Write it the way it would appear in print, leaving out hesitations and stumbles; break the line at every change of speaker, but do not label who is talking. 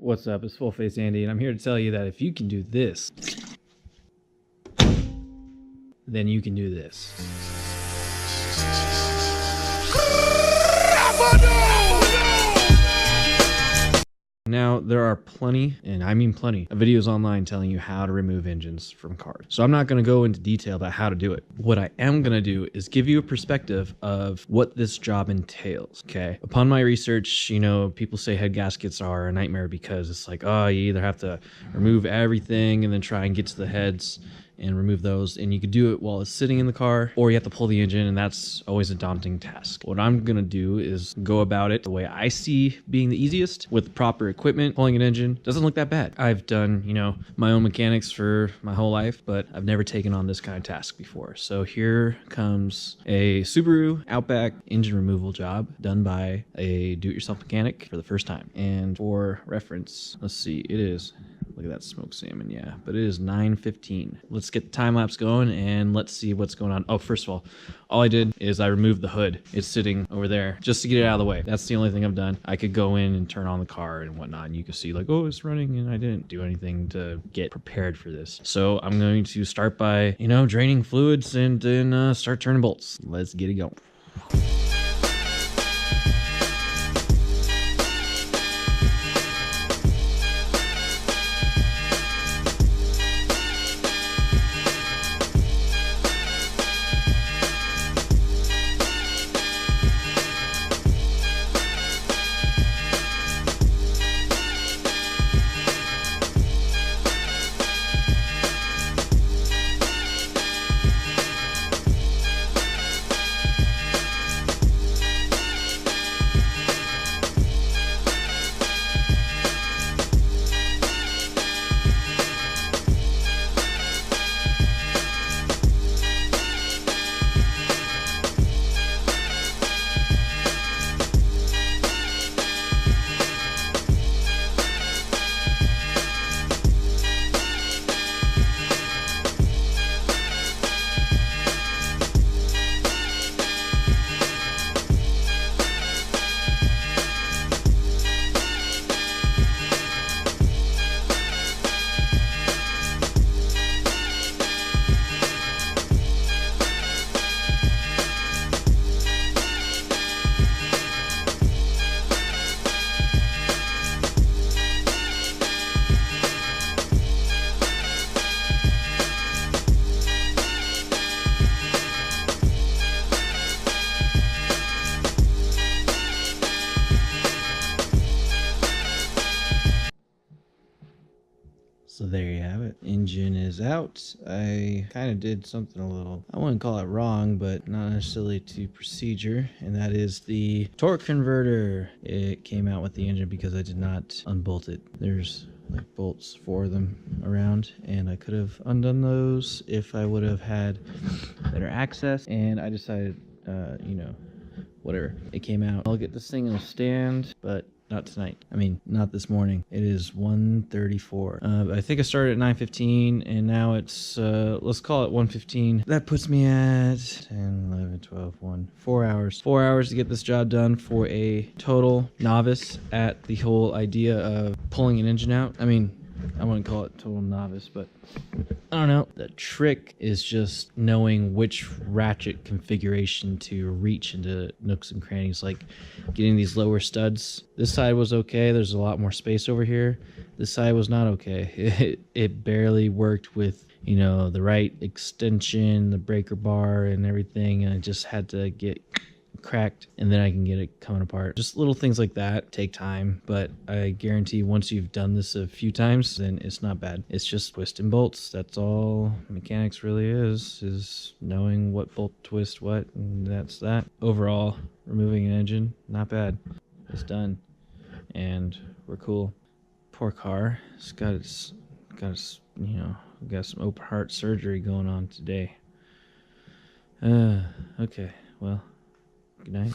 What's up? It's Full Face Andy, and I'm here to tell you that if you can do this, then you can do this. Now, there are plenty, and I mean plenty, of videos online telling you how to remove engines from cars. So I'm not going to go into detail about how to do it. What I am going to do is give you a perspective of what this job entails, okay? Upon my research, you know, people say head gaskets are a nightmare because it's like, oh, you either have to remove everything and then try and get to the heads and remove those, and you could do it while it's sitting in the car, or you have to pull the engine, and that's always a daunting task. What I'm gonna do is go about it the way I see being the easiest, with the proper equipment. Pulling an engine doesn't look that bad. I've done, you know, my own mechanics for my whole life, but I've never taken on this kind of task before. So here comes a Subaru Outback engine removal job done by a do-it-yourself mechanic for the first time. And for reference, let's see, it is, look at that smoked salmon, yeah, but it is 9:15. Let's get the time lapse going and let's see what's going on. Oh, first of all I did is I removed the hood. It's sitting over there just to get it out of the way. That's the only thing I've done. I could go in and turn on the car and whatnot, and you can see like, oh, it's running, and I didn't do anything to get prepared for this. So I'm going to start by, you know, draining fluids and then start turning bolts. Let's get it going. So there you have it. Engine is out. I kind of did something a little, I wouldn't call it wrong, but not necessarily to procedure, and that is the torque converter. It came out with the engine because I did not unbolt it. There's like bolts for them around, and I could have undone those if I would have had better access, and I decided, you know, whatever. It came out. I'll get this thing in a stand, but not tonight. I mean, not this morning. It is 1:34. I think I started at 9:15, and now it's, let's call it 1:15. That puts me at 10, 11, 12, 1, 4 hours. 4 hours to get this job done for a total novice at the whole idea of pulling an engine out. I mean, I wouldn't call it total novice, but I don't know. The trick is just knowing which ratchet configuration to reach into nooks and crannies, like getting these lower studs. This side was okay. There's a lot more space over here. This side was not okay. It barely worked with, you know, the right extension, the breaker bar and everything, and I just had to get cracked, and then I can get it coming apart. Just little things like that take time, but I guarantee once you've done this a few times, then it's not bad. It's just twisting bolts. That's all mechanics really is knowing what bolt to twist what, and that's that. Overall, removing an engine, not bad. It's done, and we're cool. Poor car. It's got its, you know, got some open heart surgery going on today. Okay, well, good night.